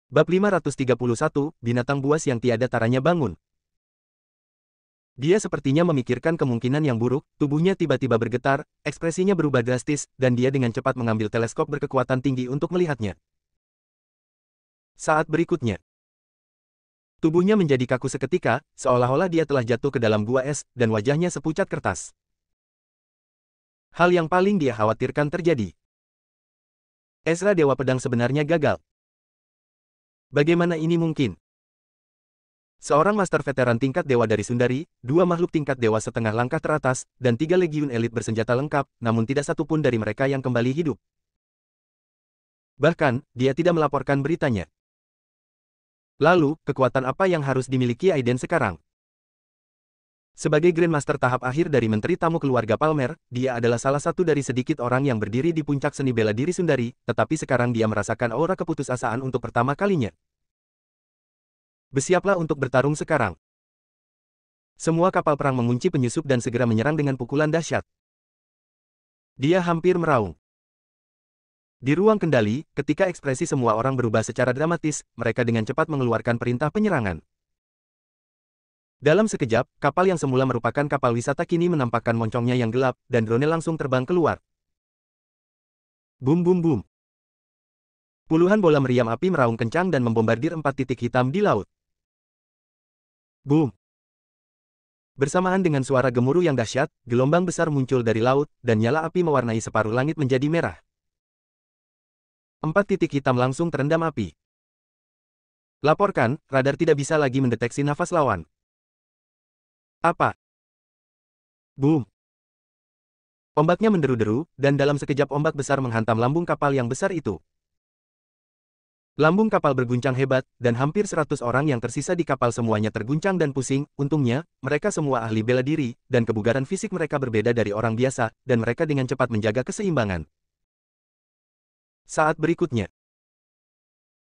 Bab 531, Binatang Buas yang Tiada Taranya Bangun. Dia sepertinya memikirkan kemungkinan yang buruk, tubuhnya tiba-tiba bergetar, ekspresinya berubah drastis, dan dia dengan cepat mengambil teleskop berkekuatan tinggi untuk melihatnya. Saat berikutnya, tubuhnya menjadi kaku seketika, seolah-olah dia telah jatuh ke dalam gua es, dan wajahnya sepucat kertas. Hal yang paling dia khawatirkan terjadi. Ezra Dewa Pedang sebenarnya gagal. Bagaimana ini mungkin? Seorang master veteran tingkat dewa dari Sundari, dua makhluk tingkat dewa setengah langkah teratas, dan 3 legiun elit bersenjata lengkap, namun tidak satu pun dari mereka yang kembali hidup. Bahkan, dia tidak melaporkan beritanya. Lalu, kekuatan apa yang harus dimiliki Aiden sekarang? Sebagai Grandmaster tahap akhir dari Menteri Tamu Keluarga Palmer, dia adalah salah satu dari sedikit orang yang berdiri di puncak seni bela diri Sundari, tetapi sekarang dia merasakan aura keputusasaan untuk pertama kalinya. Bersiaplah untuk bertarung sekarang. Semua kapal perang mengunci penyusup dan segera menyerang dengan pukulan dahsyat. Dia hampir meraung. Di ruang kendali, ketika ekspresi semua orang berubah secara dramatis, mereka dengan cepat mengeluarkan perintah penyerangan. Dalam sekejap, kapal yang semula merupakan kapal wisata kini menampakkan moncongnya yang gelap, dan drone langsung terbang keluar. Bum bum bum. Puluhan bola meriam api meraung kencang dan membombardir 4 titik hitam di laut. Boom! Bersamaan dengan suara gemuruh yang dahsyat, gelombang besar muncul dari laut, dan nyala api mewarnai separuh langit menjadi merah. 4 titik hitam langsung terendam api. Laporkan, radar tidak bisa lagi mendeteksi nafas lawan. Apa? Boom! Ombaknya menderu-deru, dan dalam sekejap ombak besar menghantam lambung kapal yang besar itu. Lambung kapal berguncang hebat, dan hampir 100 orang yang tersisa di kapal semuanya terguncang dan pusing. Untungnya, mereka semua ahli bela diri, dan kebugaran fisik mereka berbeda dari orang biasa, dan mereka dengan cepat menjaga keseimbangan. Saat berikutnya,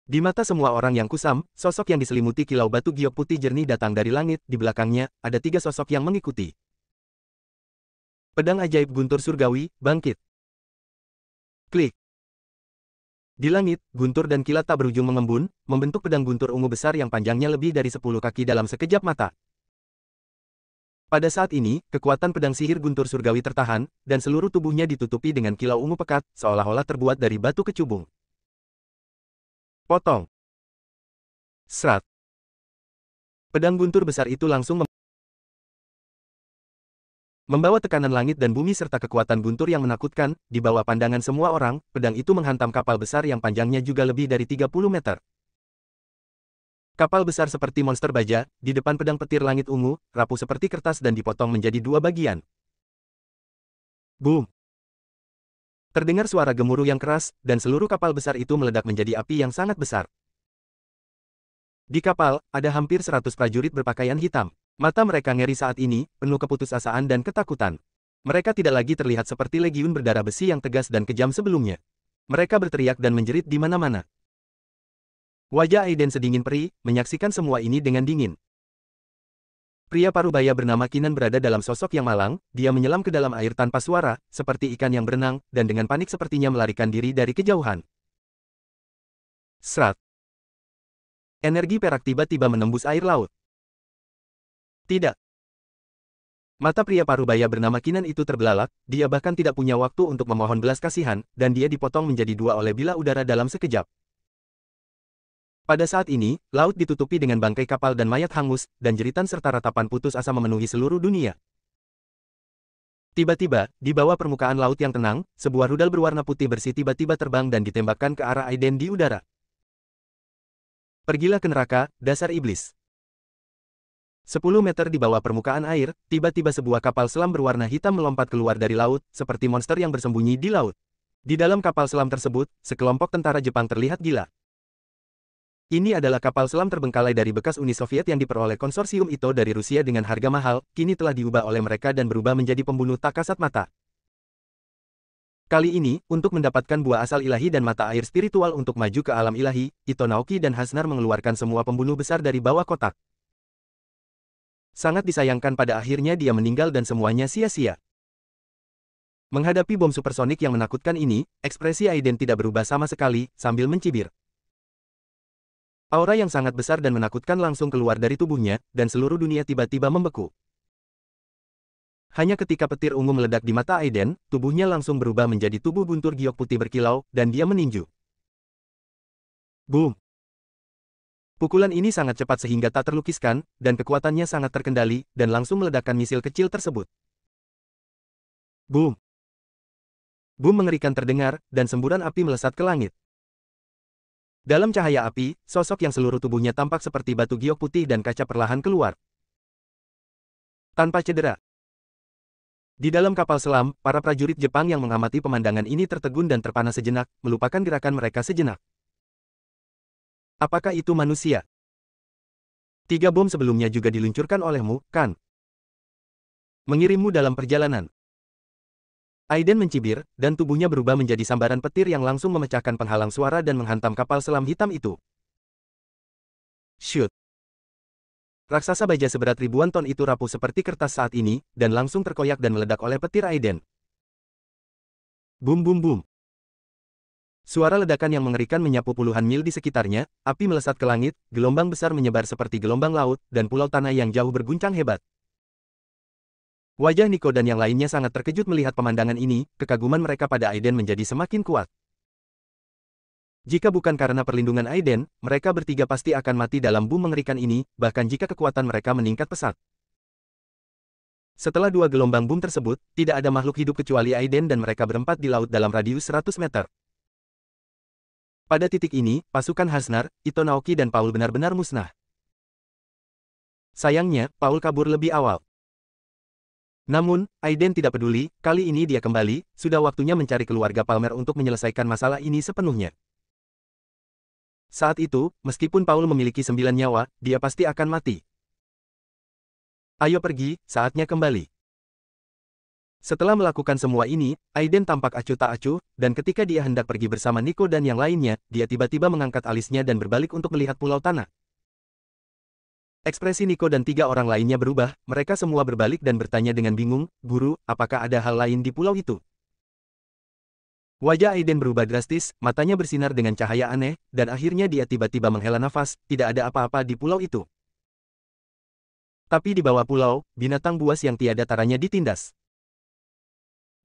di mata semua orang yang kusam, sosok yang diselimuti kilau batu giok putih jernih datang dari langit. Di belakangnya, ada 3 sosok yang mengikuti. Pedang ajaib guntur surgawi, bangkit. Klik. Di langit, guntur dan kilat tak berujung mengembun, membentuk pedang guntur ungu besar yang panjangnya lebih dari 10 kaki dalam sekejap mata. Pada saat ini, kekuatan pedang sihir guntur surgawi tertahan, dan seluruh tubuhnya ditutupi dengan kilau ungu pekat, seolah-olah terbuat dari batu kecubung. Potong. Serat. Pedang guntur besar itu langsung membawa tekanan langit dan bumi serta kekuatan guntur yang menakutkan. Di bawah pandangan semua orang, pedang itu menghantam kapal besar yang panjangnya juga lebih dari 30 meter. Kapal besar seperti monster baja, di depan pedang petir langit ungu, rapuh seperti kertas dan dipotong menjadi 2 bagian. Boom! Terdengar suara gemuruh yang keras, dan seluruh kapal besar itu meledak menjadi api yang sangat besar. Di kapal, ada hampir 100 prajurit berpakaian hitam. Mata mereka ngeri saat ini, penuh keputusasaan dan ketakutan. Mereka tidak lagi terlihat seperti legiun berdarah besi yang tegas dan kejam sebelumnya. Mereka berteriak dan menjerit di mana-mana. Wajah Aiden sedingin perih, menyaksikan semua ini dengan dingin. Pria parubaya bernama Kinan berada dalam sosok yang malang, dia menyelam ke dalam air tanpa suara, seperti ikan yang berenang, dan dengan panik sepertinya melarikan diri dari kejauhan. Serat. Energi perak tiba-tiba menembus air laut. Tidak. Mata pria parubaya bernama Kinan itu terbelalak, dia bahkan tidak punya waktu untuk memohon belas kasihan, dan dia dipotong menjadi 2 oleh bilah udara dalam sekejap. Pada saat ini, laut ditutupi dengan bangkai kapal dan mayat hangus, dan jeritan serta ratapan putus asa memenuhi seluruh dunia. Tiba-tiba, di bawah permukaan laut yang tenang, sebuah rudal berwarna putih bersih tiba-tiba terbang dan ditembakkan ke arah Aiden di udara. Pergilah ke neraka, dasar iblis. 10 meter di bawah permukaan air, tiba-tiba sebuah kapal selam berwarna hitam melompat keluar dari laut, seperti monster yang bersembunyi di laut. Di dalam kapal selam tersebut, sekelompok tentara Jepang terlihat gila. Ini adalah kapal selam terbengkalai dari bekas Uni Soviet yang diperoleh konsorsium Ito dari Rusia dengan harga mahal, kini telah diubah oleh mereka dan berubah menjadi pembunuh tak kasat mata. Kali ini, untuk mendapatkan buah asal ilahi dan mata air spiritual untuk maju ke alam ilahi, Ito Naoki dan Hasnar mengeluarkan semua pembunuh besar dari bawah kotak. Sangat disayangkan pada akhirnya dia meninggal dan semuanya sia-sia. Menghadapi bom supersonik yang menakutkan ini, ekspresi Aiden tidak berubah sama sekali, sambil mencibir. Aura yang sangat besar dan menakutkan langsung keluar dari tubuhnya, dan seluruh dunia tiba-tiba membeku. Hanya ketika petir ungu meledak di mata Aiden, tubuhnya langsung berubah menjadi tubuh guntur giok putih berkilau, dan dia meninju. Boom! Pukulan ini sangat cepat sehingga tak terlukiskan, dan kekuatannya sangat terkendali, dan langsung meledakkan misil kecil tersebut. Boom! Boom mengerikan terdengar, dan semburan api melesat ke langit. Dalam cahaya api, sosok yang seluruh tubuhnya tampak seperti batu giok putih dan kaca perlahan keluar. Tanpa cedera. Di dalam kapal selam, para prajurit Jepang yang mengamati pemandangan ini tertegun dan terpana sejenak, melupakan gerakan mereka sejenak. Apakah itu manusia? 3 bom sebelumnya juga diluncurkan olehmu, kan? Mengirimmu dalam perjalanan. Aiden mencibir, dan tubuhnya berubah menjadi sambaran petir yang langsung memecahkan penghalang suara dan menghantam kapal selam hitam itu. Shoot! Raksasa baja seberat ribuan ton itu rapuh seperti kertas saat ini, dan langsung terkoyak dan meledak oleh petir Aiden. Boom boom boom. Suara ledakan yang mengerikan menyapu puluhan mil di sekitarnya, api melesat ke langit, gelombang besar menyebar seperti gelombang laut, dan pulau tanah yang jauh berguncang hebat. Wajah Nico dan yang lainnya sangat terkejut melihat pemandangan ini, kekaguman mereka pada Aiden menjadi semakin kuat. Jika bukan karena perlindungan Aiden, mereka bertiga pasti akan mati dalam boom mengerikan ini, bahkan jika kekuatan mereka meningkat pesat. Setelah 2 gelombang boom tersebut, tidak ada makhluk hidup kecuali Aiden dan mereka berempat di laut dalam radius 100 meter. Pada titik ini, pasukan Hasnar, Ito Naoki dan Paul benar-benar musnah. Sayangnya, Paul kabur lebih awal. Namun, Aiden tidak peduli, kali ini dia kembali, sudah waktunya mencari keluarga Palmer untuk menyelesaikan masalah ini sepenuhnya. Saat itu, meskipun Paul memiliki 9 nyawa, dia pasti akan mati. Ayo pergi, saatnya kembali. Setelah melakukan semua ini, Aiden tampak acuh tak acuh, dan ketika dia hendak pergi bersama Nico dan yang lainnya, dia tiba-tiba mengangkat alisnya dan berbalik untuk melihat pulau tanah. Ekspresi Nico dan 3 orang lainnya berubah, mereka semua berbalik dan bertanya dengan bingung, "Guru, apakah ada hal lain di pulau itu?" Wajah Aiden berubah drastis, matanya bersinar dengan cahaya aneh, dan akhirnya dia tiba-tiba menghela nafas, tidak ada apa-apa di pulau itu. Tapi di bawah pulau, binatang buas yang tiada taranya ditindas.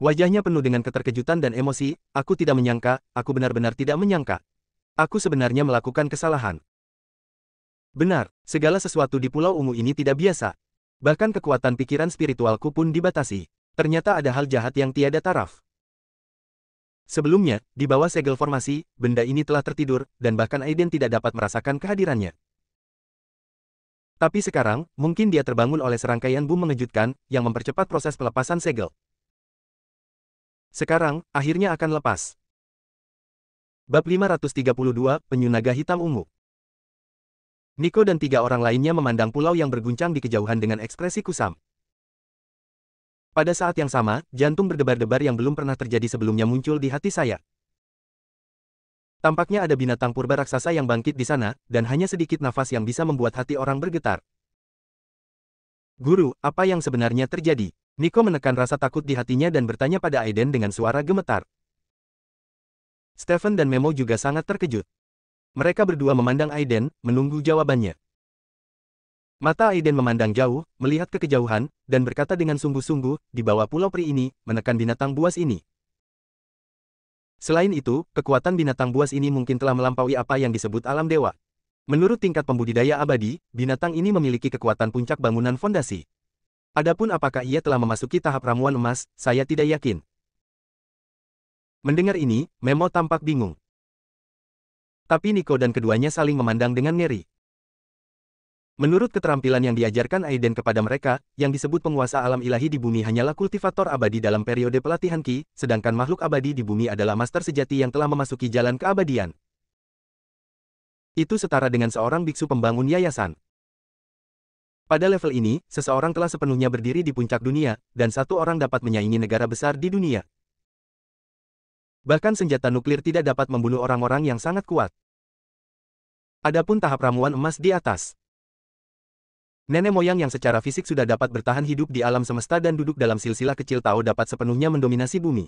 Wajahnya penuh dengan keterkejutan dan emosi, "Aku tidak menyangka, aku benar-benar tidak menyangka. Aku sebenarnya melakukan kesalahan." Benar, segala sesuatu di Pulau Ungu ini tidak biasa. Bahkan kekuatan pikiran spiritualku pun dibatasi. Ternyata ada hal jahat yang tiada taraf. Sebelumnya, di bawah segel formasi, benda ini telah tertidur, dan bahkan Aiden tidak dapat merasakan kehadirannya. Tapi sekarang, mungkin dia terbangun oleh serangkaian boom mengejutkan, yang mempercepat proses pelepasan segel. Sekarang, akhirnya akan lepas. Bab 532, Penyu Naga Hitam Ungu. Nico dan 3 orang lainnya memandang pulau yang berguncang di kejauhan dengan ekspresi kusam. Pada saat yang sama, jantung berdebar-debar yang belum pernah terjadi sebelumnya muncul di hati saya. Tampaknya ada binatang purba raksasa yang bangkit di sana, dan hanya sedikit nafas yang bisa membuat hati orang bergetar. "Guru, apa yang sebenarnya terjadi?" Nico menekan rasa takut di hatinya dan bertanya pada Aiden dengan suara gemetar. Stephen dan Memo juga sangat terkejut. Mereka berdua memandang Aiden, menunggu jawabannya. Mata Aiden memandang jauh, melihat ke kejauhan, dan berkata dengan sungguh-sungguh, "Di bawah pulau peri ini, menekan binatang buas ini." Selain itu, kekuatan binatang buas ini mungkin telah melampaui apa yang disebut alam dewa. Menurut tingkat pembudidaya abadi, binatang ini memiliki kekuatan puncak bangunan fondasi. Adapun apakah ia telah memasuki tahap ramuan emas, saya tidak yakin. Mendengar ini, Memo tampak bingung. Tapi Nico dan keduanya saling memandang dengan ngeri. Menurut keterampilan yang diajarkan Aiden kepada mereka, yang disebut penguasa alam ilahi di bumi hanyalah kultivator abadi dalam periode pelatihan Ki, sedangkan makhluk abadi di bumi adalah master sejati yang telah memasuki jalan keabadian. Itu setara dengan seorang biksu pembangun yayasan. Pada level ini, seseorang telah sepenuhnya berdiri di puncak dunia, dan satu orang dapat menyaingi negara besar di dunia. Bahkan senjata nuklir tidak dapat membunuh orang-orang yang sangat kuat. Adapun tahap ramuan emas di atas. Nenek moyang yang secara fisik sudah dapat bertahan hidup di alam semesta dan duduk dalam silsilah kecil Tao dapat sepenuhnya mendominasi bumi.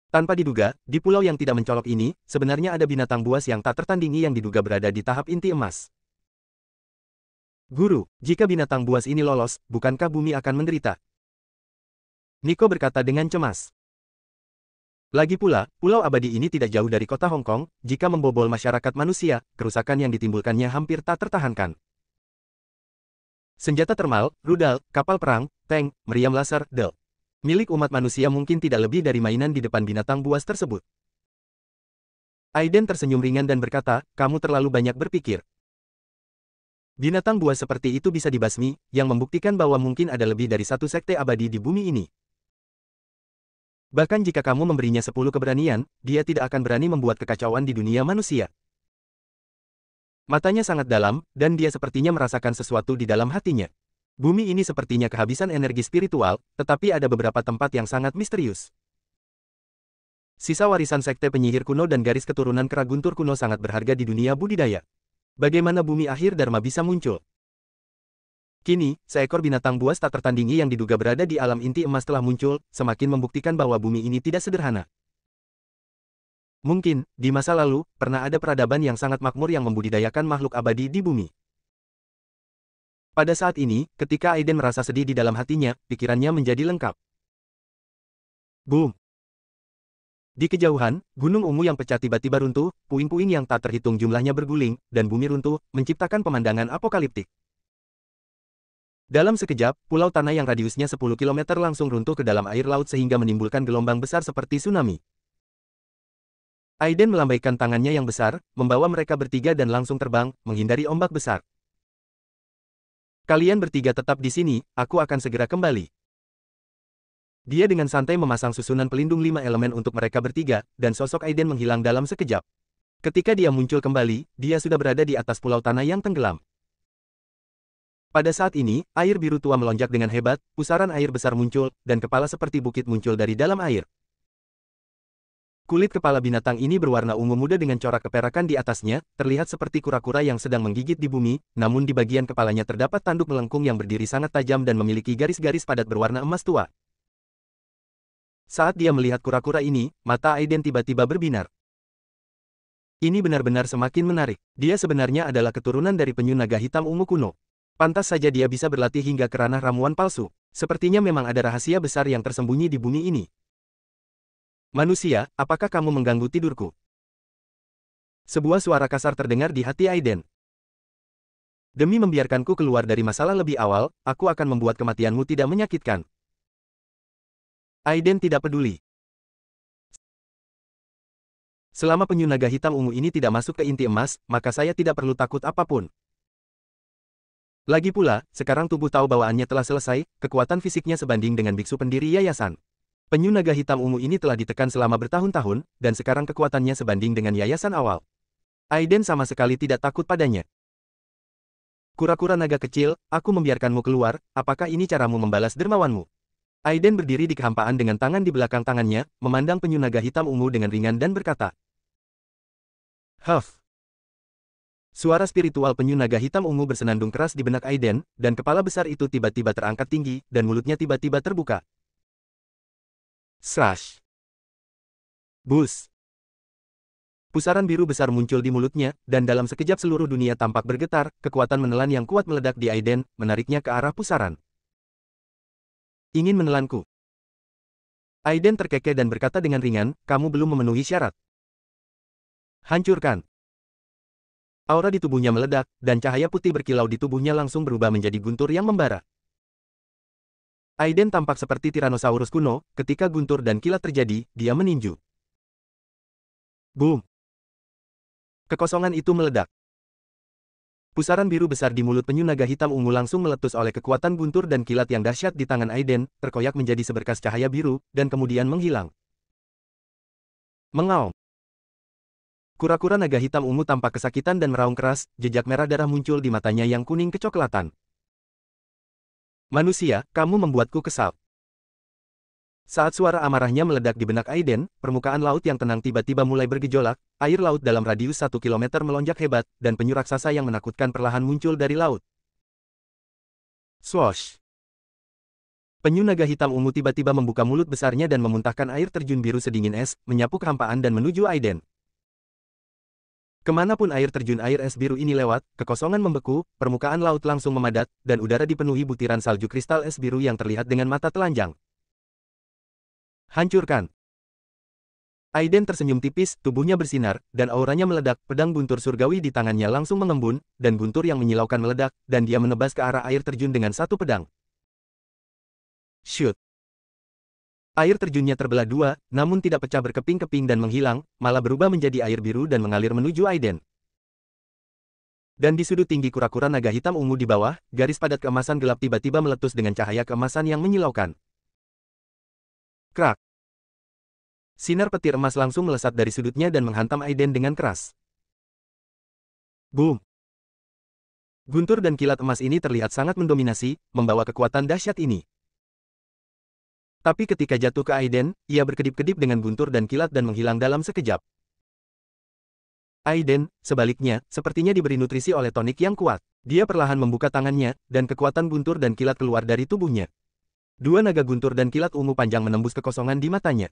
Tanpa diduga, di pulau yang tidak mencolok ini, sebenarnya ada binatang buas yang tak tertandingi yang diduga berada di tahap inti emas. Guru, jika binatang buas ini lolos, bukankah bumi akan menderita? Nico berkata dengan cemas. Lagi pula, pulau abadi ini tidak jauh dari kota Hong Kong, jika membobol masyarakat manusia, kerusakan yang ditimbulkannya hampir tak tertahankan. Senjata termal, rudal, kapal perang, tank, meriam laser, del. Milik umat manusia mungkin tidak lebih dari mainan di depan binatang buas tersebut. Aiden tersenyum ringan dan berkata, kamu terlalu banyak berpikir. Binatang buas seperti itu bisa dibasmi, yang membuktikan bahwa mungkin ada lebih dari satu sekte abadi di bumi ini. Bahkan jika kamu memberinya 10 keberanian, dia tidak akan berani membuat kekacauan di dunia manusia. Matanya sangat dalam, dan dia sepertinya merasakan sesuatu di dalam hatinya. Bumi ini sepertinya kehabisan energi spiritual, tetapi ada beberapa tempat yang sangat misterius. Sisa warisan sekte penyihir kuno dan garis keturunan kera guntur kuno sangat berharga di dunia budidaya. Bagaimana bumi akhir Dharma bisa muncul? Kini, seekor binatang buas tak tertandingi yang diduga berada di alam inti emas telah muncul, semakin membuktikan bahwa bumi ini tidak sederhana. Mungkin, di masa lalu, pernah ada peradaban yang sangat makmur yang membudidayakan makhluk abadi di bumi. Pada saat ini, ketika Aiden merasa sedih di dalam hatinya, pikirannya menjadi lengkap. Boom! Di kejauhan, gunung ungu yang pecah tiba-tiba runtuh, puing-puing yang tak terhitung jumlahnya berguling, dan bumi runtuh, menciptakan pemandangan apokaliptik. Dalam sekejap, pulau tanah yang radiusnya 10 km langsung runtuh ke dalam air laut sehingga menimbulkan gelombang besar seperti tsunami. Aiden melambaikan tangannya yang besar, membawa mereka bertiga dan langsung terbang, menghindari ombak besar. Kalian bertiga tetap di sini, aku akan segera kembali. Dia dengan santai memasang susunan pelindung 5 elemen untuk mereka bertiga, dan sosok Aiden menghilang dalam sekejap. Ketika dia muncul kembali, dia sudah berada di atas pulau tanah yang tenggelam. Pada saat ini, air biru tua melonjak dengan hebat, pusaran air besar muncul, dan kepala seperti bukit muncul dari dalam air. Kulit kepala binatang ini berwarna ungu muda dengan corak keperakan di atasnya, terlihat seperti kura-kura yang sedang menggigit di bumi, namun di bagian kepalanya terdapat tanduk melengkung yang berdiri sangat tajam dan memiliki garis-garis padat berwarna emas tua. Saat dia melihat kura-kura ini, mata Aiden tiba-tiba berbinar. Ini benar-benar semakin menarik. Dia sebenarnya adalah keturunan dari penyu naga hitam ungu kuno. Pantas saja dia bisa berlatih hingga ke ranah ramuan palsu. Sepertinya memang ada rahasia besar yang tersembunyi di bumi ini. Manusia, apakah kamu mengganggu tidurku? Sebuah suara kasar terdengar di hati Aiden. Demi membiarkanku keluar dari masalah lebih awal, aku akan membuat kematianmu tidak menyakitkan. Aiden tidak peduli. Selama penyu naga hitam ungu ini tidak masuk ke inti emas, maka saya tidak perlu takut apapun. Lagi pula, sekarang tubuh tahu bawaannya telah selesai, kekuatan fisiknya sebanding dengan biksu pendiri yayasan. Penyu naga hitam ungu ini telah ditekan selama bertahun-tahun, dan sekarang kekuatannya sebanding dengan yayasan awal. Aiden sama sekali tidak takut padanya. Kura-kura naga kecil, aku membiarkanmu keluar, apakah ini caramu membalas dermawanmu? Aiden berdiri di kehampaan dengan tangan di belakang tangannya, memandang penyu naga hitam ungu dengan ringan dan berkata, Huff. Suara spiritual penyu naga hitam ungu bersenandung keras di benak Aiden, dan kepala besar itu tiba-tiba terangkat tinggi, dan mulutnya tiba-tiba terbuka. Slash. Bus. Pusaran biru besar muncul di mulutnya, dan dalam sekejap seluruh dunia tampak bergetar, kekuatan menelan yang kuat meledak di Aiden, menariknya ke arah pusaran. Ingin menelanku? Aiden terkekeh dan berkata dengan ringan, kamu belum memenuhi syarat. Hancurkan. Aura di tubuhnya meledak, dan cahaya putih berkilau di tubuhnya langsung berubah menjadi guntur yang membara. Aiden tampak seperti Tyrannosaurus kuno, ketika guntur dan kilat terjadi, dia meninju. Boom! Kekosongan itu meledak. Pusaran biru besar di mulut penyu naga hitam ungu langsung meletus oleh kekuatan guntur dan kilat yang dahsyat di tangan Aiden, terkoyak menjadi seberkas cahaya biru, dan kemudian menghilang. Mengaum. Kura-kura naga hitam ungu tampak kesakitan dan meraung keras, jejak merah darah muncul di matanya yang kuning kecoklatan. Manusia, kamu membuatku kesal. Saat suara amarahnya meledak di benak Aiden, permukaan laut yang tenang tiba-tiba mulai bergejolak, air laut dalam radius 1 km melonjak hebat, dan penyu raksasa yang menakutkan perlahan muncul dari laut. Swoosh! Penyu naga hitam ungu tiba-tiba membuka mulut besarnya dan memuntahkan air terjun biru sedingin es, menyapu kehampaan dan menuju Aiden. Kemanapun air terjun air es biru ini lewat, kekosongan membeku, permukaan laut langsung memadat, dan udara dipenuhi butiran salju kristal es biru yang terlihat dengan mata telanjang. Hancurkan! Aiden tersenyum tipis, tubuhnya bersinar, dan auranya meledak, pedang guntur surgawi di tangannya langsung mengembun, dan guntur yang menyilaukan meledak, dan dia menebas ke arah air terjun dengan satu pedang. Shoot! Air terjunnya terbelah dua, namun tidak pecah berkeping-keping dan menghilang, malah berubah menjadi air biru dan mengalir menuju Aiden. Dan di sudut tinggi kura-kura naga hitam ungu di bawah, garis padat keemasan gelap tiba-tiba meletus dengan cahaya keemasan yang menyilaukan. Krak! Sinar petir emas langsung melesat dari sudutnya dan menghantam Aiden dengan keras. Boom! Guntur dan kilat emas ini terlihat sangat mendominasi, membawa kekuatan dahsyat ini. Tapi ketika jatuh ke Aiden, ia berkedip-kedip dengan guntur dan kilat dan menghilang dalam sekejap. Aiden, sebaliknya, sepertinya diberi nutrisi oleh tonik yang kuat. Dia perlahan membuka tangannya, dan kekuatan guntur dan kilat keluar dari tubuhnya. Dua naga guntur dan kilat ungu panjang menembus kekosongan di matanya.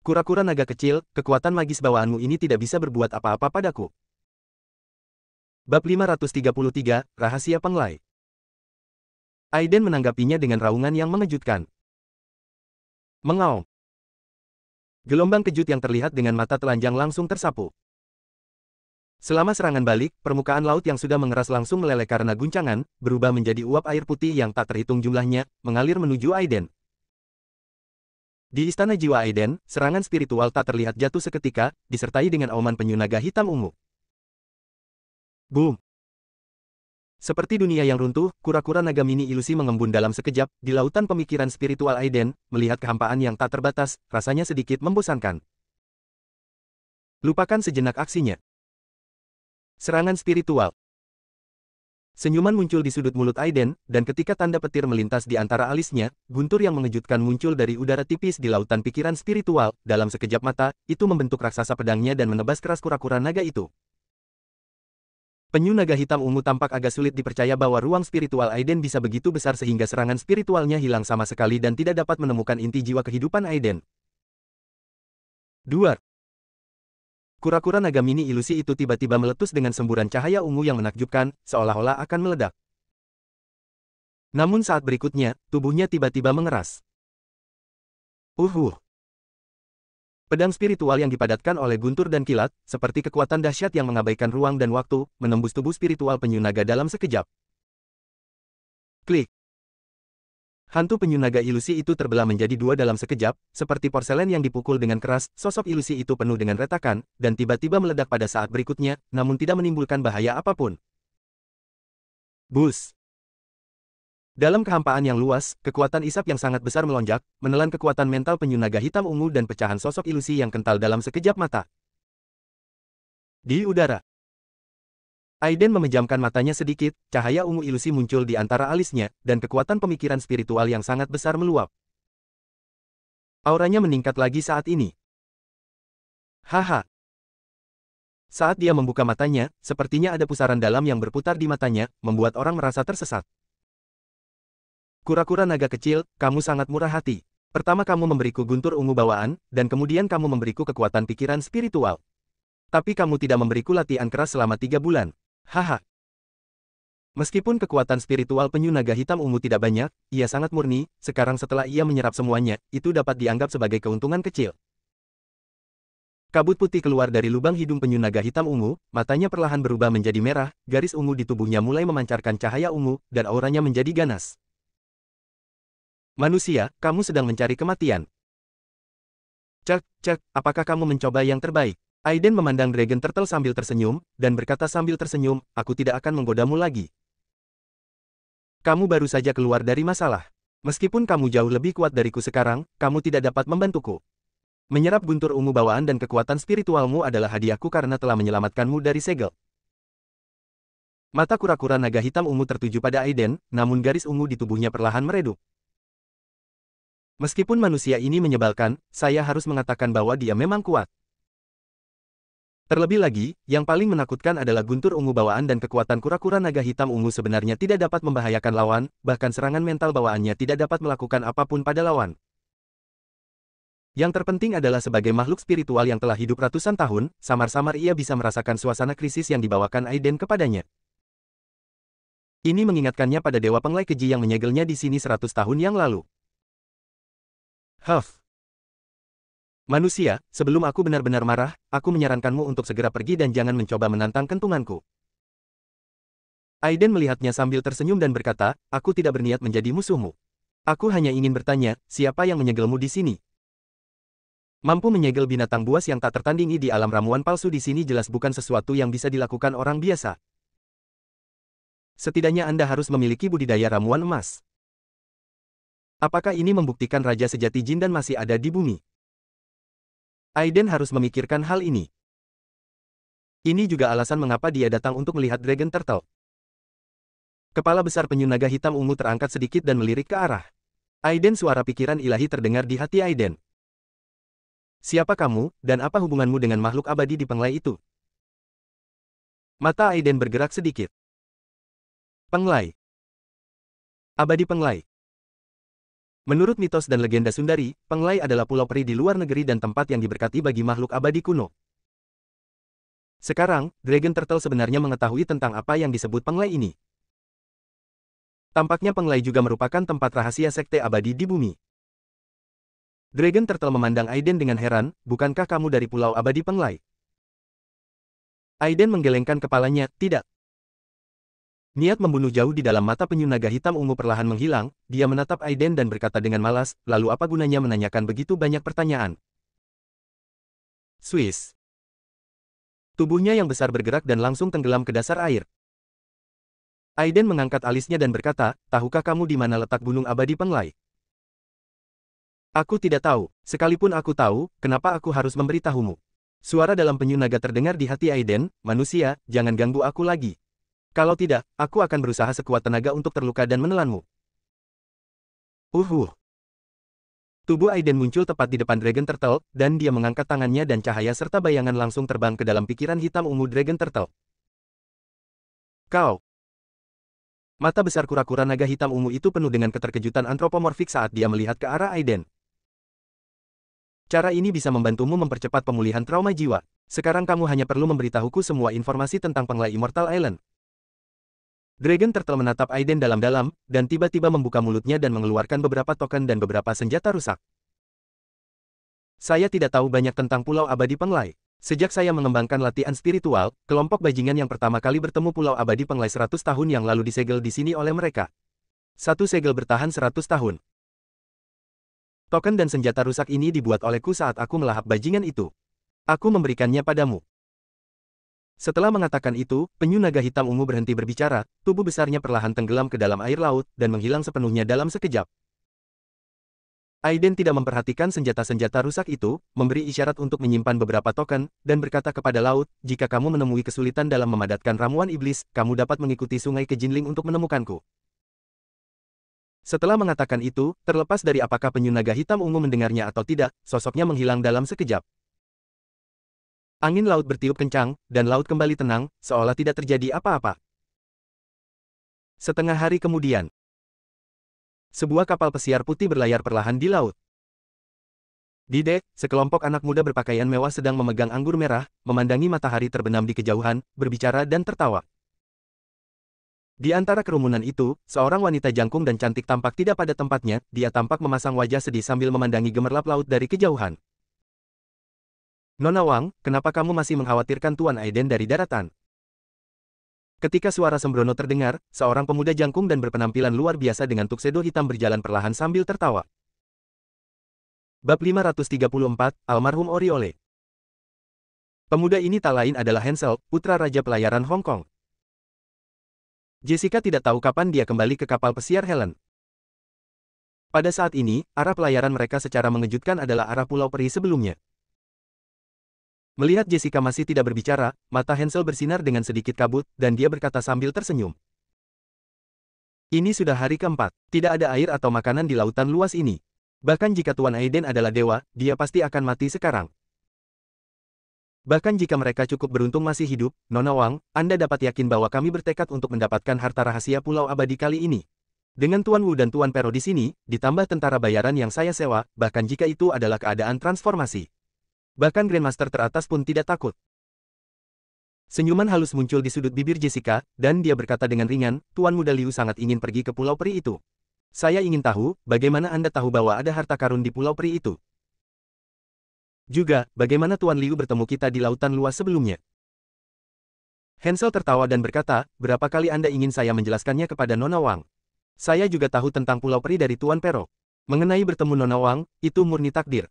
Kura-kura naga kecil, kekuatan magis bawaanmu ini tidak bisa berbuat apa-apa padaku. Bab 533, Rahasia Penglai. Aiden menanggapinya dengan raungan yang mengejutkan. Mengaum. Gelombang kejut yang terlihat dengan mata telanjang langsung tersapu. Selama serangan balik, permukaan laut yang sudah mengeras langsung meleleh karena guncangan, berubah menjadi uap air putih yang tak terhitung jumlahnya, mengalir menuju Aiden. Di istana jiwa Aiden, serangan spiritual tak terlihat jatuh seketika, disertai dengan auman penyu naga hitam ungu. Boom! Seperti dunia yang runtuh, kura-kura naga mini ilusi mengembun dalam sekejap, di lautan pemikiran spiritual Aiden, melihat kehampaan yang tak terbatas, rasanya sedikit membosankan. Lupakan sejenak aksinya. Serangan spiritual. Senyuman muncul di sudut mulut Aiden, dan ketika tanda petir melintas di antara alisnya, guntur yang mengejutkan muncul dari udara tipis di lautan pikiran spiritual, dalam sekejap mata, itu membentuk raksasa pedangnya dan menebas keras kura-kura naga itu. Penyu naga hitam ungu tampak agak sulit dipercaya bahwa ruang spiritual Aiden bisa begitu besar sehingga serangan spiritualnya hilang sama sekali dan tidak dapat menemukan inti jiwa kehidupan Aiden. 2. Kura-kura naga mini ilusi itu tiba-tiba meletus dengan semburan cahaya ungu yang menakjubkan, seolah-olah akan meledak. Namun saat berikutnya, tubuhnya tiba-tiba mengeras. Pedang spiritual yang dipadatkan oleh guntur dan kilat, seperti kekuatan dahsyat yang mengabaikan ruang dan waktu, menembus tubuh spiritual penyu naga dalam sekejap. Klik. Hantu penyu naga ilusi itu terbelah menjadi dua dalam sekejap, seperti porselen yang dipukul dengan keras, sosok ilusi itu penuh dengan retakan, dan tiba-tiba meledak pada saat berikutnya, namun tidak menimbulkan bahaya apapun. Bus. Dalam kehampaan yang luas, kekuatan isap yang sangat besar melonjak, menelan kekuatan mental penyu naga hitam ungu dan pecahan sosok ilusi yang kental dalam sekejap mata. Di udara, Aiden memejamkan matanya sedikit, cahaya ungu ilusi muncul di antara alisnya, dan kekuatan pemikiran spiritual yang sangat besar meluap. Auranya meningkat lagi saat ini. Haha. Saat dia membuka matanya, sepertinya ada pusaran dalam yang berputar di matanya, membuat orang merasa tersesat. Kura-kura naga kecil, kamu sangat murah hati. Pertama kamu memberiku guntur ungu bawaan, dan kemudian kamu memberiku kekuatan pikiran spiritual. Tapi kamu tidak memberiku latihan keras selama 3 bulan. Haha. Meskipun kekuatan spiritual penyu naga hitam ungu tidak banyak, ia sangat murni, sekarang setelah ia menyerap semuanya, itu dapat dianggap sebagai keuntungan kecil. Kabut putih keluar dari lubang hidung penyu naga hitam ungu, matanya perlahan berubah menjadi merah, garis ungu di tubuhnya mulai memancarkan cahaya ungu, dan auranya menjadi ganas. Manusia, kamu sedang mencari kematian. Cek, apakah kamu mencoba yang terbaik? Aiden memandang Dragon Turtle sambil tersenyum, dan berkata sambil tersenyum, aku tidak akan menggodamu lagi. Kamu baru saja keluar dari masalah. Meskipun kamu jauh lebih kuat dariku sekarang, kamu tidak dapat membantuku. Menyerap guntur ungu bawaan dan kekuatan spiritualmu adalah hadiahku karena telah menyelamatkanmu dari segel. Mata kura-kura naga hitam ungu tertuju pada Aiden, namun garis ungu di tubuhnya perlahan meredup. Meskipun manusia ini menyebalkan, saya harus mengatakan bahwa dia memang kuat. Terlebih lagi, yang paling menakutkan adalah guntur ungu bawaan dan kekuatan kura-kura naga hitam ungu sebenarnya tidak dapat membahayakan lawan, bahkan serangan mental bawaannya tidak dapat melakukan apapun pada lawan. Yang terpenting adalah sebagai makhluk spiritual yang telah hidup ratusan tahun, samar-samar ia bisa merasakan suasana krisis yang dibawakan Aiden kepadanya. Ini mengingatkannya pada dewa penglai keji yang menyegelnya di sini 100 tahun yang lalu. Huff. Manusia, sebelum aku benar-benar marah, aku menyarankanmu untuk segera pergi dan jangan mencoba menantang kentunganku. Aiden melihatnya sambil tersenyum dan berkata, aku tidak berniat menjadi musuhmu. Aku hanya ingin bertanya, siapa yang menyegelmu di sini? Mampu menyegel binatang buas yang tak tertandingi di alam ramuan palsu di sini jelas bukan sesuatu yang bisa dilakukan orang biasa. Setidaknya Anda harus memiliki budidaya ramuan emas. Apakah ini membuktikan Raja Sejati Jindan masih ada di bumi? Aiden harus memikirkan hal ini. Ini juga alasan mengapa dia datang untuk melihat Dragon Turtle. Kepala besar penyu naga hitam ungu terangkat sedikit dan melirik ke arah Aiden. Suara pikiran ilahi terdengar di hati Aiden. Siapa kamu, dan apa hubunganmu dengan makhluk abadi di penglai itu? Mata Aiden bergerak sedikit. Penglai. Abadi penglai. Menurut mitos dan legenda Sundari, penglai adalah pulau peri di luar negeri dan tempat yang diberkati bagi makhluk abadi kuno. Sekarang, Dragon Turtle sebenarnya mengetahui tentang apa yang disebut penglai ini. Tampaknya penglai juga merupakan tempat rahasia sekte abadi di bumi. Dragon Turtle memandang Aiden dengan heran, bukankah kamu dari pulau abadi penglai? Aiden menggelengkan kepalanya, tidak. Niat membunuh jauh di dalam mata penyu naga hitam ungu perlahan menghilang, dia menatap Aiden dan berkata dengan malas, lalu apa gunanya menanyakan begitu banyak pertanyaan? Swiss. Tubuhnya yang besar bergerak dan langsung tenggelam ke dasar air. Aiden mengangkat alisnya dan berkata, tahukah kamu di mana letak gunung abadi penglai? Aku tidak tahu, sekalipun aku tahu, kenapa aku harus memberitahumu? Suara dalam penyu naga terdengar di hati Aiden, manusia, jangan ganggu aku lagi. Kalau tidak, aku akan berusaha sekuat tenaga untuk terluka dan menelanmu. Tubuh Aiden muncul tepat di depan Dragon Turtle, dan dia mengangkat tangannya dan cahaya serta bayangan langsung terbang ke dalam pikiran hitam ungu Dragon Turtle. Kau. Mata besar kura-kura naga hitam ungu itu penuh dengan keterkejutan antropomorfik saat dia melihat ke arah Aiden. Cara ini bisa membantumu mempercepat pemulihan trauma jiwa. Sekarang kamu hanya perlu memberitahuku semua informasi tentang penglai Immortal Island. Dragon Turtle menatap Aiden dalam-dalam, dan tiba-tiba membuka mulutnya dan mengeluarkan beberapa token dan beberapa senjata rusak. Saya tidak tahu banyak tentang Pulau Abadi Penglai. Sejak saya mengembangkan latihan spiritual, kelompok bajingan yang pertama kali bertemu Pulau Abadi Penglai 100 tahun yang lalu disegel di sini oleh mereka. Satu segel bertahan 100 tahun. Token dan senjata rusak ini dibuat olehku saat aku melahap bajingan itu. Aku memberikannya padamu. Setelah mengatakan itu, penyu naga hitam ungu berhenti berbicara, tubuh besarnya perlahan tenggelam ke dalam air laut, dan menghilang sepenuhnya dalam sekejap. Aiden tidak memperhatikan senjata-senjata rusak itu, memberi isyarat untuk menyimpan beberapa token, dan berkata kepada laut, jika kamu menemui kesulitan dalam memadatkan ramuan iblis, kamu dapat mengikuti sungai Kejinling untuk menemukanku. Setelah mengatakan itu, terlepas dari apakah penyu naga hitam ungu mendengarnya atau tidak, sosoknya menghilang dalam sekejap. Angin laut bertiup kencang, dan laut kembali tenang, seolah tidak terjadi apa-apa. Setengah hari kemudian, sebuah kapal pesiar putih berlayar perlahan di laut. Di dek, sekelompok anak muda berpakaian mewah sedang memegang anggur merah, memandangi matahari terbenam di kejauhan, berbicara dan tertawa. Di antara kerumunan itu, seorang wanita jangkung dan cantik tampak tidak pada tempatnya, dia tampak memasang wajah sedih sambil memandangi gemerlap laut dari kejauhan. Nona Wang, kenapa kamu masih mengkhawatirkan Tuan Aiden dari daratan? Ketika suara sembrono terdengar, seorang pemuda jangkung dan berpenampilan luar biasa dengan tuxedo hitam berjalan perlahan sambil tertawa. Bab 534, Almarhum Oriole. Pemuda ini tak lain adalah Hansel, putra Raja Pelayaran Hong Kong. Jessica tidak tahu kapan dia kembali ke kapal pesiar Helen. Pada saat ini, arah pelayaran mereka secara mengejutkan adalah arah Pulau Peri sebelumnya. Melihat Jessica masih tidak berbicara, mata Hansel bersinar dengan sedikit kabut, dan dia berkata sambil tersenyum. Ini sudah hari keempat, tidak ada air atau makanan di lautan luas ini. Bahkan jika Tuan Aiden adalah dewa, dia pasti akan mati sekarang. Bahkan jika mereka cukup beruntung masih hidup, Nona Wang, Anda dapat yakin bahwa kami bertekad untuk mendapatkan harta rahasia Pulau Abadi kali ini. Dengan Tuan Wu dan Tuan Pero di sini, ditambah tentara bayaran yang saya sewa, bahkan jika itu adalah keadaan transformasi. Bahkan Grandmaster teratas pun tidak takut. Senyuman halus muncul di sudut bibir Jessica, dan dia berkata dengan ringan, Tuan Muda Liu sangat ingin pergi ke Pulau Peri itu. Saya ingin tahu, bagaimana Anda tahu bahwa ada harta karun di Pulau Peri itu? Juga, bagaimana Tuan Liu bertemu kita di lautan luas sebelumnya? Hansel tertawa dan berkata, berapa kali Anda ingin saya menjelaskannya kepada Nona Wang? Saya juga tahu tentang Pulau Peri dari Tuan Pero. Mengenai bertemu Nona Wang, itu murni takdir.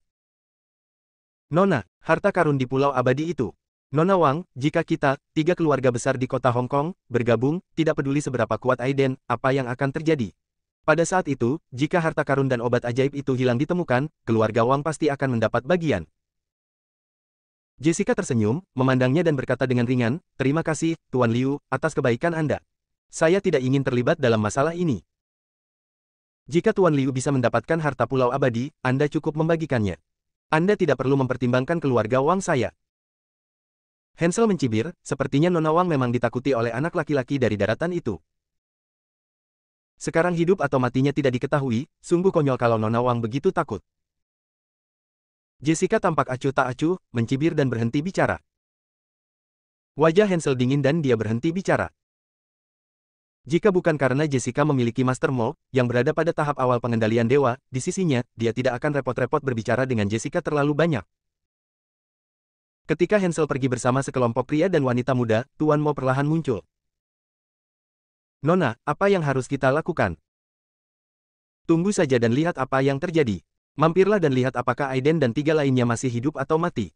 Nona, harta karun di Pulau Abadi itu. Nona Wang, jika kita, 3 keluarga besar di kota Hong Kong, bergabung, tidak peduli seberapa kuat Aiden, apa yang akan terjadi? Pada saat itu, jika harta karun dan obat ajaib itu hilang ditemukan, keluarga Wang pasti akan mendapat bagian. Jessica tersenyum, memandangnya dan berkata dengan ringan, terima kasih, Tuan Liu, atas kebaikan Anda. Saya tidak ingin terlibat dalam masalah ini. Jika Tuan Liu bisa mendapatkan harta Pulau Abadi, Anda cukup membagikannya. Anda tidak perlu mempertimbangkan keluarga Wang saya. Hansel mencibir, sepertinya Nona Wang memang ditakuti oleh anak laki-laki dari daratan itu. Sekarang hidup atau matinya tidak diketahui, sungguh konyol kalau Nona Wang begitu takut. Jessica tampak acuh tak acuh, mencibir dan berhenti bicara. Wajah Hansel dingin dan dia berhenti bicara. Jika bukan karena Jessica memiliki Master Mo, yang berada pada tahap awal pengendalian dewa, di sisinya, dia tidak akan repot-repot berbicara dengan Jessica terlalu banyak. Ketika Hansel pergi bersama sekelompok pria dan wanita muda, Tuan Mo perlahan muncul. Nona, apa yang harus kita lakukan? Tunggu saja dan lihat apa yang terjadi. Mampirlah dan lihat apakah Aiden dan 3 lainnya masih hidup atau mati.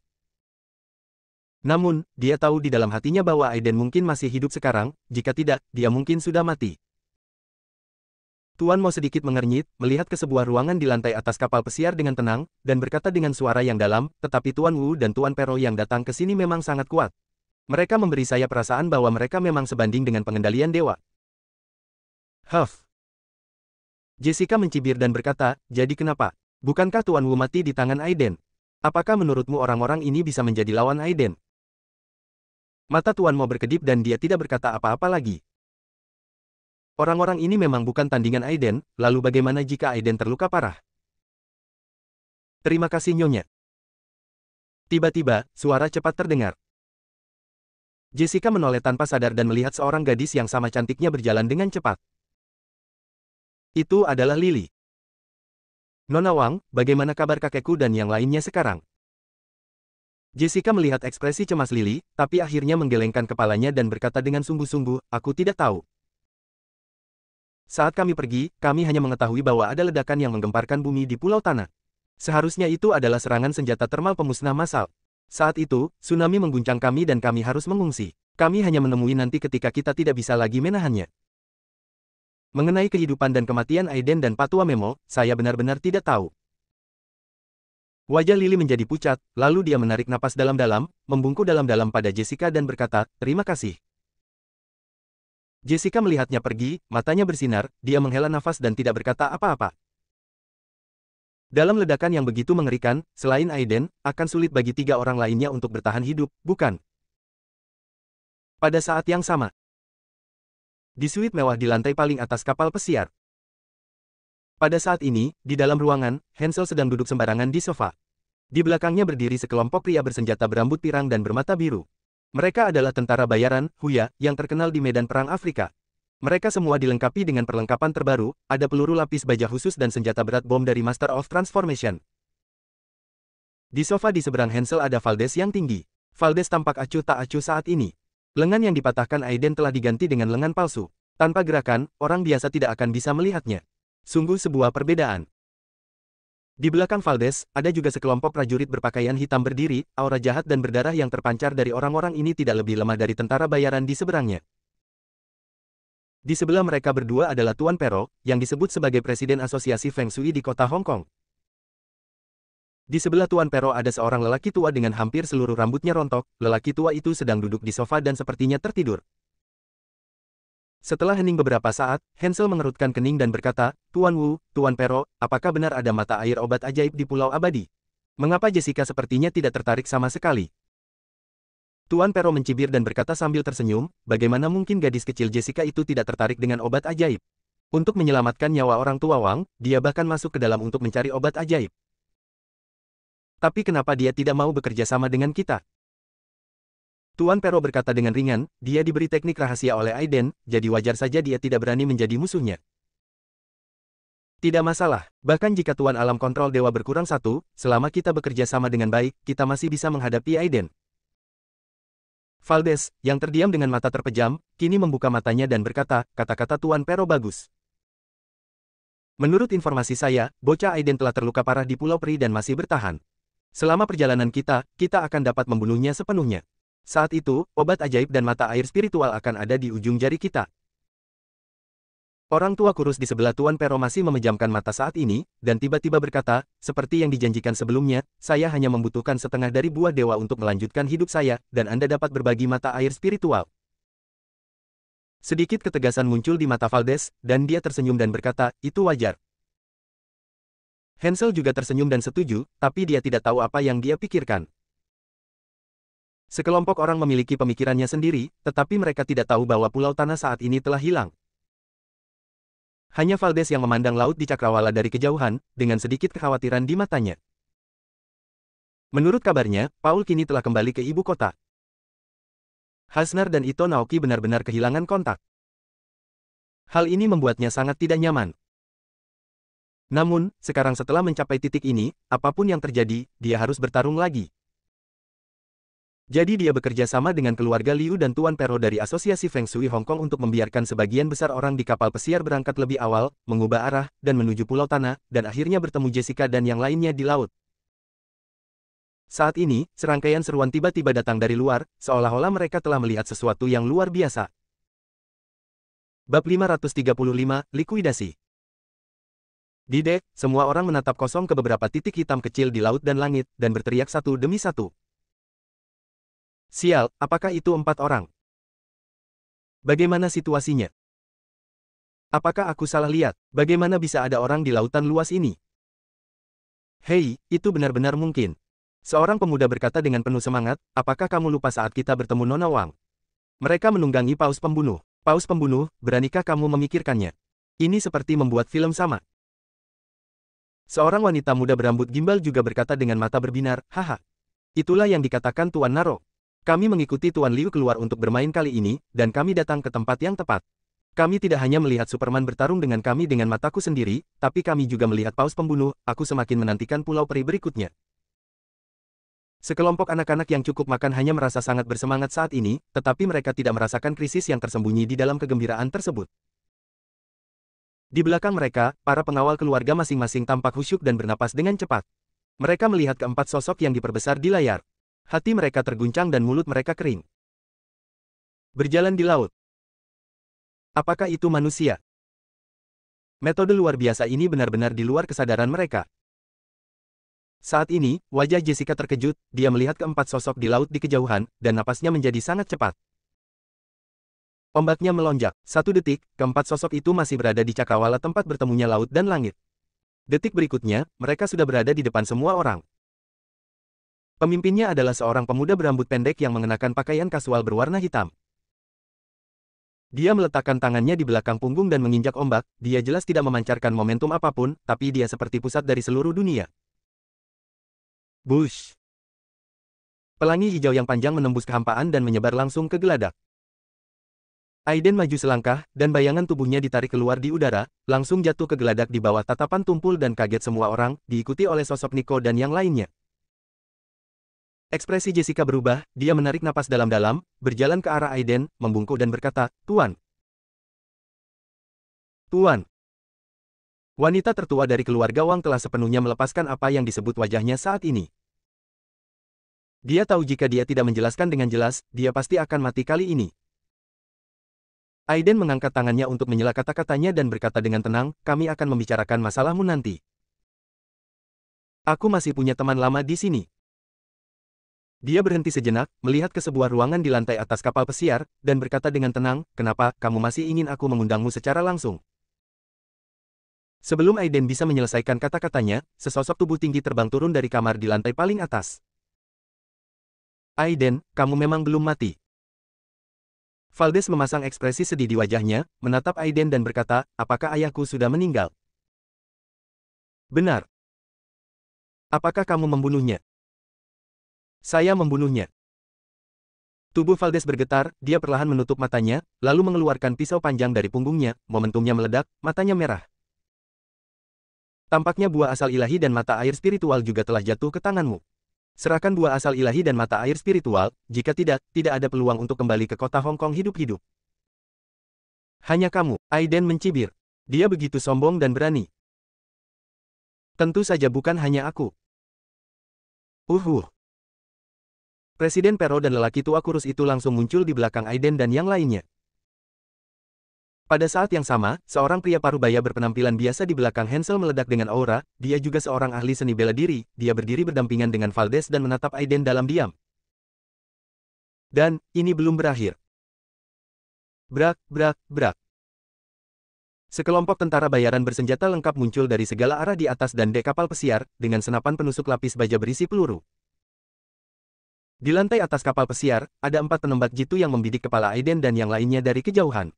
Namun, dia tahu di dalam hatinya bahwa Aiden mungkin masih hidup sekarang, jika tidak, dia mungkin sudah mati. Tuan Mo sedikit mengernyit, melihat ke sebuah ruangan di lantai atas kapal pesiar dengan tenang, dan berkata dengan suara yang dalam, tetapi Tuan Wu dan Tuan Pero yang datang ke sini memang sangat kuat. Mereka memberi saya perasaan bahwa mereka memang sebanding dengan pengendalian dewa. Huff. Jessica mencibir dan berkata, jadi kenapa? Bukankah Tuan Wu mati di tangan Aiden? Apakah menurutmu orang-orang ini bisa menjadi lawan Aiden? Mata Tuan Mo berkedip dan dia tidak berkata apa-apa lagi. Orang-orang ini memang bukan tandingan Aiden, lalu bagaimana jika Aiden terluka parah? Terima kasih Nyonya. Tiba-tiba, suara cepat terdengar. Jessica menoleh tanpa sadar dan melihat seorang gadis yang sama cantiknya berjalan dengan cepat. Itu adalah Lily. Nona Wang, bagaimana kabar kakekku dan yang lainnya sekarang? Jessica melihat ekspresi cemas Lily, tapi akhirnya menggelengkan kepalanya dan berkata dengan sungguh-sungguh, aku tidak tahu. Saat kami pergi, kami hanya mengetahui bahwa ada ledakan yang menggemparkan bumi di Pulau Tanah. Seharusnya itu adalah serangan senjata termal pemusnah massal. Saat itu, tsunami mengguncang kami dan kami harus mengungsi. Kami hanya menemui nanti ketika kita tidak bisa lagi menahannya. Mengenai kehidupan dan kematian Aiden dan Patua Memo, saya benar-benar tidak tahu. Wajah Lily menjadi pucat, lalu dia menarik napas dalam-dalam, membungkuk dalam-dalam pada Jessica dan berkata, terima kasih. Jessica melihatnya pergi, matanya bersinar, dia menghela nafas dan tidak berkata apa-apa. Dalam ledakan yang begitu mengerikan, selain Aiden, akan sulit bagi 3 orang lainnya untuk bertahan hidup, bukan? Pada saat yang sama, di suite mewah di lantai paling atas kapal pesiar. Pada saat ini, di dalam ruangan, Hansel sedang duduk sembarangan di sofa. Di belakangnya berdiri sekelompok pria bersenjata berambut pirang dan bermata biru. Mereka adalah tentara bayaran, Huya, yang terkenal di medan perang Afrika. Mereka semua dilengkapi dengan perlengkapan terbaru, ada peluru lapis baja khusus dan senjata berat bom dari Master of Transformation. Di sofa di seberang Hansel ada Valdez yang tinggi. Valdez tampak acuh tak acuh saat ini. Lengan yang dipatahkan Aiden telah diganti dengan lengan palsu. Tanpa gerakan, orang biasa tidak akan bisa melihatnya. Sungguh sebuah perbedaan. Di belakang Valdez, ada juga sekelompok prajurit berpakaian hitam berdiri, aura jahat dan berdarah yang terpancar dari orang-orang ini tidak lebih lemah dari tentara bayaran di seberangnya. Di sebelah mereka berdua adalah Tuan Pero, yang disebut sebagai Presiden Asosiasi Feng Shui di kota Hong Kong. Di sebelah Tuan Pero ada seorang lelaki tua dengan hampir seluruh rambutnya rontok, lelaki tua itu sedang duduk di sofa dan sepertinya tertidur. Setelah hening beberapa saat, Hansel mengerutkan kening dan berkata, Tuan Wu, Tuan Pero, apakah benar ada mata air obat ajaib di Pulau Abadi? Mengapa Jessica sepertinya tidak tertarik sama sekali? Tuan Pero mencibir dan berkata sambil tersenyum, bagaimana mungkin gadis kecil Jessica itu tidak tertarik dengan obat ajaib? Untuk menyelamatkan nyawa orang tua Wang, dia bahkan masuk ke dalam untuk mencari obat ajaib. Tapi kenapa dia tidak mau bekerja sama dengan kita? Tuan Pero berkata dengan ringan, dia diberi teknik rahasia oleh Aiden, jadi wajar saja dia tidak berani menjadi musuhnya. Tidak masalah, bahkan jika Tuan Alam Kontrol Dewa berkurang satu, selama kita bekerja sama dengan baik, kita masih bisa menghadapi Aiden. Valdez, yang terdiam dengan mata terpejam, kini membuka matanya dan berkata, kata-kata Tuan Pero bagus. Menurut informasi saya, bocah Aiden telah terluka parah di Pulau Peri dan masih bertahan. Selama perjalanan kita akan dapat membunuhnya sepenuhnya. Saat itu, obat ajaib dan mata air spiritual akan ada di ujung jari kita. Orang tua kurus di sebelah Tuan Pero masih memejamkan mata saat ini, dan tiba-tiba berkata, seperti yang dijanjikan sebelumnya, saya hanya membutuhkan setengah dari buah dewa untuk melanjutkan hidup saya, dan Anda dapat berbagi mata air spiritual. Sedikit ketegasan muncul di mata Valdez, dan dia tersenyum dan berkata, itu wajar. Hansel juga tersenyum dan setuju, tapi dia tidak tahu apa yang dia pikirkan. Sekelompok orang memiliki pemikirannya sendiri, tetapi mereka tidak tahu bahwa Pulau Tanah saat ini telah hilang. Hanya Valdez yang memandang laut di cakrawala dari kejauhan, dengan sedikit kekhawatiran di matanya. Menurut kabarnya, Paul kini telah kembali ke ibu kota. Hasnar dan Ito Naoki benar-benar kehilangan kontak. Hal ini membuatnya sangat tidak nyaman. Namun, sekarang setelah mencapai titik ini, apapun yang terjadi, dia harus bertarung lagi. Jadi dia bekerja sama dengan keluarga Liu dan Tuan Pero dari Asosiasi Feng Shui Hong Kong untuk membiarkan sebagian besar orang di kapal pesiar berangkat lebih awal, mengubah arah, dan menuju Pulau Tanah, dan akhirnya bertemu Jessica dan yang lainnya di laut. Saat ini, serangkaian seruan tiba-tiba datang dari luar, seolah-olah mereka telah melihat sesuatu yang luar biasa. Bab 535, Likuidasi. Di dek, semua orang menatap kosong ke beberapa titik hitam kecil di laut dan langit, dan berteriak satu demi satu. Sial, apakah itu 4 orang? Bagaimana situasinya? Apakah aku salah lihat? Bagaimana bisa ada orang di lautan luas ini? Hei, itu benar-benar mungkin. Seorang pemuda berkata dengan penuh semangat, apakah kamu lupa saat kita bertemu Nona Wang? Mereka menunggangi paus pembunuh. Paus pembunuh, beranikah kamu memikirkannya? Ini seperti membuat film sama. Seorang wanita muda berambut gimbal juga berkata dengan mata berbinar, haha. Itulah yang dikatakan Tuan Naro. Kami mengikuti Tuan Liu keluar untuk bermain kali ini, dan kami datang ke tempat yang tepat. Kami tidak hanya melihat Superman bertarung dengan kami dengan mataku sendiri, tapi kami juga melihat paus pembunuh, aku semakin menantikan Pulau Peri berikutnya. Sekelompok anak-anak yang cukup makan hanya merasa sangat bersemangat saat ini, tetapi mereka tidak merasakan krisis yang tersembunyi di dalam kegembiraan tersebut. Di belakang mereka, para pengawal keluarga masing-masing tampak khusyuk dan bernapas dengan cepat. Mereka melihat keempat sosok yang diperbesar di layar. Hati mereka terguncang dan mulut mereka kering. Berjalan di laut. Apakah itu manusia? Metode luar biasa ini benar-benar di luar kesadaran mereka. Saat ini, wajah Jessica terkejut, dia melihat keempat sosok di laut di kejauhan, dan napasnya menjadi sangat cepat. Ombaknya melonjak. 1 detik, keempat sosok itu masih berada di cakrawala tempat bertemunya laut dan langit. Detik berikutnya, mereka sudah berada di depan semua orang. Pemimpinnya adalah seorang pemuda berambut pendek yang mengenakan pakaian kasual berwarna hitam. Dia meletakkan tangannya di belakang punggung dan menginjak ombak, dia jelas tidak memancarkan momentum apapun, tapi dia seperti pusat dari seluruh dunia. Bush. Pelangi hijau yang panjang menembus kehampaan dan menyebar langsung ke geladak. Aiden maju selangkah, dan bayangan tubuhnya ditarik keluar di udara, langsung jatuh ke geladak di bawah tatapan tumpul dan kaget semua orang, diikuti oleh sosok Nico dan yang lainnya. Ekspresi Jessica berubah, dia menarik napas dalam-dalam, berjalan ke arah Aiden, membungkuk dan berkata, Tuan. Tuan. Wanita tertua dari keluarga Wang telah sepenuhnya melepaskan apa yang disebut wajahnya saat ini. Dia tahu jika dia tidak menjelaskan dengan jelas, dia pasti akan mati kali ini. Aiden mengangkat tangannya untuk menyela kata-katanya dan berkata dengan tenang, kami akan membicarakan masalahmu nanti. Aku masih punya teman lama di sini. Dia berhenti sejenak, melihat ke sebuah ruangan di lantai atas kapal pesiar, dan berkata dengan tenang, kenapa kamu masih ingin aku mengundangmu secara langsung? Sebelum Aiden bisa menyelesaikan kata-katanya, sesosok tubuh tinggi terbang turun dari kamar di lantai paling atas. Aiden, kamu memang belum mati. Valdez memasang ekspresi sedih di wajahnya, menatap Aiden dan berkata, apakah ayahku sudah meninggal? Benar. Apakah kamu membunuhnya? Saya membunuhnya. Tubuh Valdez bergetar, dia perlahan menutup matanya, lalu mengeluarkan pisau panjang dari punggungnya, momentumnya meledak, matanya merah. Tampaknya buah asal ilahi dan mata air spiritual juga telah jatuh ke tanganmu. Serahkan buah asal ilahi dan mata air spiritual, jika tidak, tidak ada peluang untuk kembali ke kota Hong Kong hidup-hidup. Hanya kamu, Aiden mencibir. Dia begitu sombong dan berani. Tentu saja bukan hanya aku. Presiden Pero dan lelaki tua kurus itu langsung muncul di belakang Aiden dan yang lainnya. Pada saat yang sama, seorang pria parubaya berpenampilan biasa di belakang Hansel meledak dengan aura, dia juga seorang ahli seni bela diri, dia berdiri berdampingan dengan Valdez dan menatap Aiden dalam diam. Dan, ini belum berakhir. Brak, brak, brak. Sekelompok tentara bayaran bersenjata lengkap muncul dari segala arah di atas dan dek kapal pesiar, dengan senapan penusuk lapis baja berisi peluru. Di lantai atas kapal pesiar, ada 4 penembak jitu yang membidik kepala Aiden dan yang lainnya dari kejauhan.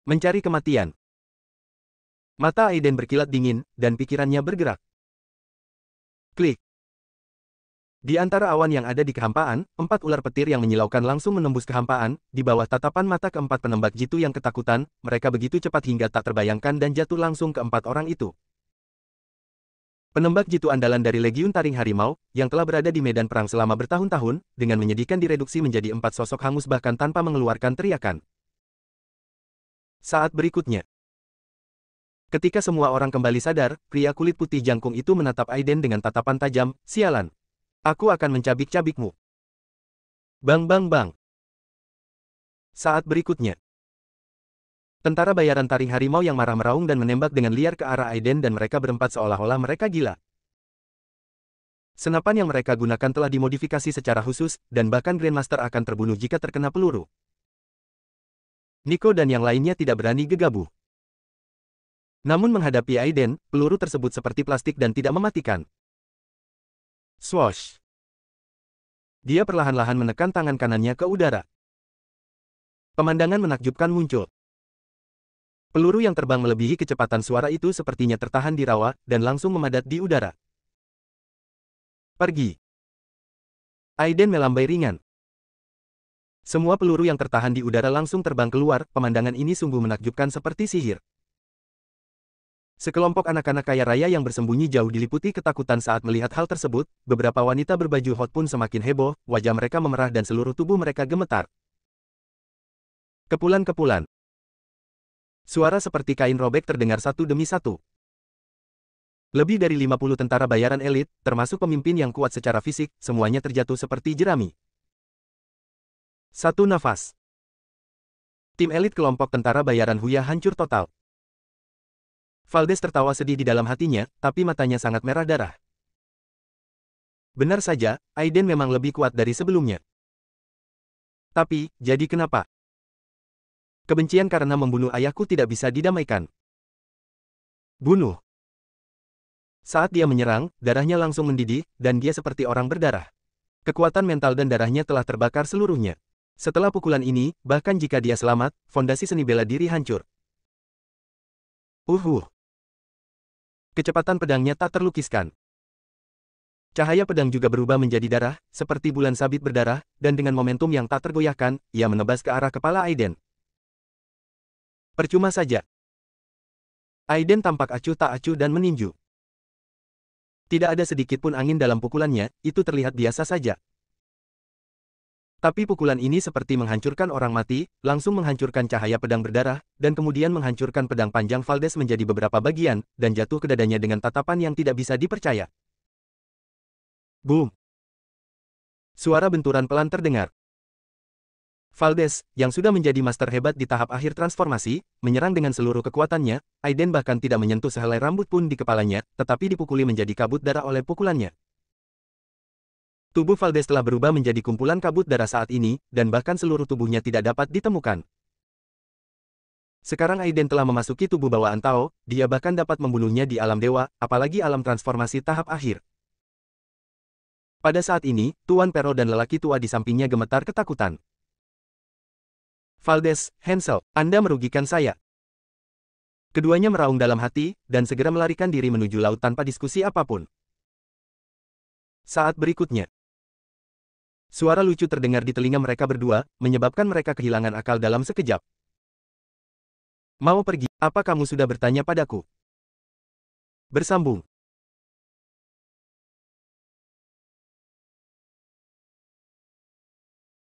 Mencari kematian. Mata Aiden berkilat dingin, dan pikirannya bergerak. Klik. Di antara awan yang ada di kehampaan, 4 ular petir yang menyilaukan langsung menembus kehampaan, di bawah tatapan mata keempat penembak jitu yang ketakutan, mereka begitu cepat hingga tak terbayangkan dan jatuh langsung ke 4 orang itu. Penembak jitu andalan dari Legiun Taring Harimau, yang telah berada di medan perang selama bertahun-tahun, dengan menyedihkan direduksi menjadi 4 sosok hangus bahkan tanpa mengeluarkan teriakan. Saat berikutnya. Ketika semua orang kembali sadar, pria kulit putih jangkung itu menatap Aiden dengan tatapan tajam, sialan. Aku akan mencabik-cabikmu. Bang bang bang. Saat berikutnya. Tentara bayaran Taring Harimau yang marah meraung dan menembak dengan liar ke arah Aiden dan mereka berempat seolah-olah mereka gila. Senapan yang mereka gunakan telah dimodifikasi secara khusus, dan bahkan Grandmaster akan terbunuh jika terkena peluru. Nico dan yang lainnya tidak berani gegabah. Namun menghadapi Aiden, peluru tersebut seperti plastik dan tidak mematikan. Swoosh. Dia perlahan-lahan menekan tangan kanannya ke udara. Pemandangan menakjubkan muncul. Peluru yang terbang melebihi kecepatan suara itu sepertinya tertahan di rawa, dan langsung memadat di udara. Pergi. Aiden melambai ringan. Semua peluru yang tertahan di udara langsung terbang keluar, pemandangan ini sungguh menakjubkan seperti sihir. Sekelompok anak-anak kaya raya yang bersembunyi jauh diliputi ketakutan saat melihat hal tersebut, beberapa wanita berbaju hot pun semakin heboh, wajah mereka memerah dan seluruh tubuh mereka gemetar. Kepulan-kepulan. Suara seperti kain robek terdengar satu demi satu. Lebih dari 50 tentara bayaran elit, termasuk pemimpin yang kuat secara fisik, semuanya terjatuh seperti jerami. Satu nafas. Tim elit kelompok tentara bayaran Huya hancur total. Valdez tertawa sedih di dalam hatinya, tapi matanya sangat merah darah. Benar saja, Aiden memang lebih kuat dari sebelumnya. Tapi, jadi kenapa? Kebencian karena membunuh ayahku tidak bisa didamaikan. Bunuh. Saat dia menyerang, darahnya langsung mendidih, dan dia seperti orang berdarah. Kekuatan mental dan darahnya telah terbakar seluruhnya. Setelah pukulan ini, bahkan jika dia selamat, fondasi seni bela diri hancur. Kecepatan pedangnya tak terlukiskan. Cahaya pedang juga berubah menjadi darah, seperti bulan sabit berdarah, dan dengan momentum yang tak tergoyahkan, ia menebas ke arah kepala Aiden. Percuma saja. Aiden tampak acuh tak acuh dan meninju. Tidak ada sedikit pun angin dalam pukulannya, itu terlihat biasa saja. Tapi pukulan ini seperti menghancurkan orang mati, langsung menghancurkan cahaya pedang berdarah, dan kemudian menghancurkan pedang panjang Valdez menjadi beberapa bagian, dan jatuh ke dadanya dengan tatapan yang tidak bisa dipercaya. Boom! Suara benturan pelan terdengar. Valdez, yang sudah menjadi master hebat di tahap akhir transformasi, menyerang dengan seluruh kekuatannya, Aiden bahkan tidak menyentuh sehelai rambut pun di kepalanya, tetapi dipukuli menjadi kabut darah oleh pukulannya. Tubuh Valdez telah berubah menjadi kumpulan kabut darah saat ini, dan bahkan seluruh tubuhnya tidak dapat ditemukan. Sekarang Aiden telah memasuki tubuh bawaan Tao, dia bahkan dapat membunuhnya di alam dewa, apalagi alam transformasi tahap akhir. Pada saat ini, Tuan Pero dan lelaki tua di sampingnya gemetar ketakutan. Valdez, Hansel, Anda merugikan saya. Keduanya meraung dalam hati, dan segera melarikan diri menuju laut tanpa diskusi apapun. Saat berikutnya, suara lucu terdengar di telinga mereka berdua, menyebabkan mereka kehilangan akal dalam sekejap. Mau pergi? Apa kamu sudah bertanya padaku? Bersambung.